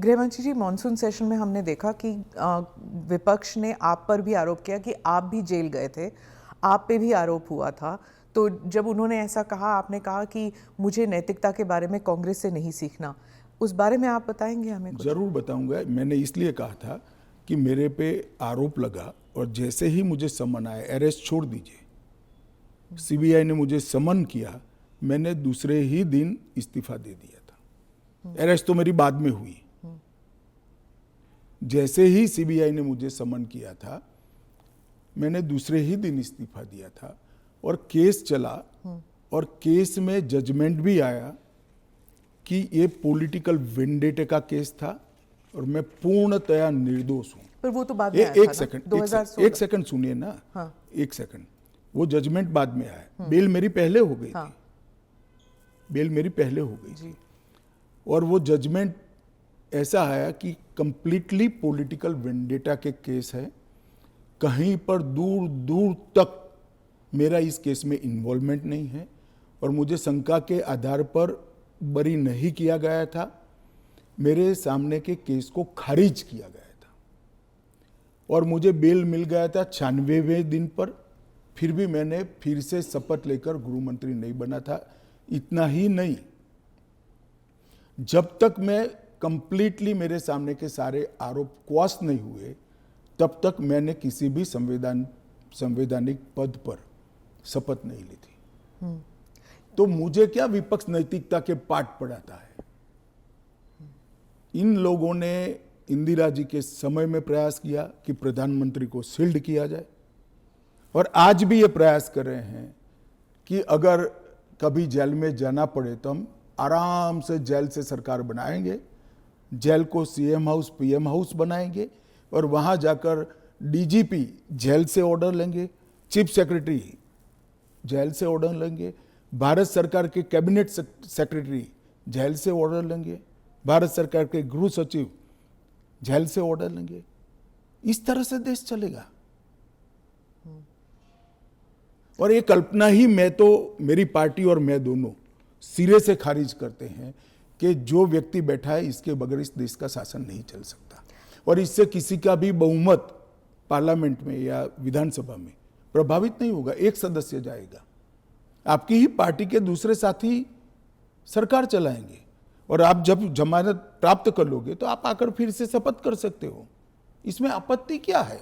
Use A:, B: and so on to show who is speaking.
A: गृहमंत्री जी, monsoon session में हमने देखा कि विपक्ष ने आप पर भी आरोप किया कि आप भी जेल गए थे, आप पे भी आरोप हुआ था। तो जब उन्होंने ऐसा कहा, आपने कहा कि मुझे नैतिकता के बारे में कांग्रेस से नहीं सीखना, उस बारे में आप बताएंगे हमें कुछ?
B: जरूर बताऊंगा। मैंने इसलिए कहा था कि मेरे पे आरोप लगा और जैसे ही मुझे समन आया, अरेस्ट छोड़ दीजिए, सीबीआई ने मुझे समन किया, मैंने दूसरे ही दिन इस्तीफा दे दिया था। अरेस्ट तो मेरी बाद में हुई। जैसे ही सीबीआई ने मुझे समन किया था, मैंने दूसरे ही दिन इस्तीफा दिया था और केस चला और केस में जजमेंट भी आया कि ये पॉलिटिकल वेंडेटे का केस था और मैं पूर्णतया निर्दोष हूं।
A: पर वो तो बाद में आया था ना?
B: एक सेकंड सुनिए ना। हाँ। एक सेकंड, वो जजमेंट बाद में आया। बेल मेरी पहले हो गई थी। बेल मेरी पहले हो गई थी और वो जजमेंट ऐसा आया कि कंप्लीटली पॉलिटिकल वेंडेटा के केस है। कहीं पर दूर दूर तक मेरा इस केस में इन्वॉल्वमेंट नहीं है और मुझे शंका के आधार पर बरी नहीं किया गया था। मेरे सामने के केस को खारिज किया गया था और मुझे बेल मिल गया था 96वें दिन पर। फिर भी मैंने फिर से शपथ लेकर गृह मंत्री नहीं बना था। इतना ही नहीं, जब तक मैं कंप्लीटली मेरे सामने के सारे आरोप क्वाश नहीं हुए, तब तक मैंने किसी भी संवैधानिक पद पर शपथ नहीं ली थी। तो मुझे क्या विपक्ष नैतिकता के पाठ पढ़ाता है? इन लोगों ने इंदिरा जी के समय में प्रयास किया कि प्रधानमंत्री को शील्ड किया जाए और आज भी ये प्रयास कर रहे हैं कि अगर कभी जेल में जाना पड़े तो हम आराम से जेल से सरकार बनाएंगे, जेल को सीएम हाउस पीएम हाउस बनाएंगे और वहां जाकर डीजीपी जेल से ऑर्डर लेंगे, चीफ सेक्रेटरी जेल से ऑर्डर लेंगे, भारत सरकार के कैबिनेट सेक्रेटरी जेल से ऑर्डर लेंगे, भारत सरकार के गृह सचिव जेल से ऑर्डर लेंगे। इस तरह से देश चलेगा। और ये कल्पना ही मैं तो, मेरी पार्टी और मैं दोनों सिरे से खारिज करते हैं कि जो व्यक्ति बैठा है इसके बगैर इस देश का शासन नहीं चल सकता और इससे किसी का भी बहुमत पार्लियामेंट में या विधानसभा में प्रभावित नहीं होगा। एक सदस्य जाएगा, आपकी ही पार्टी के दूसरे साथी सरकार चलाएंगे और आप जब जमानत प्राप्त कर लोगे तो आप आकर फिर से शपथ कर सकते हो। इसमें आपत्ति क्या है?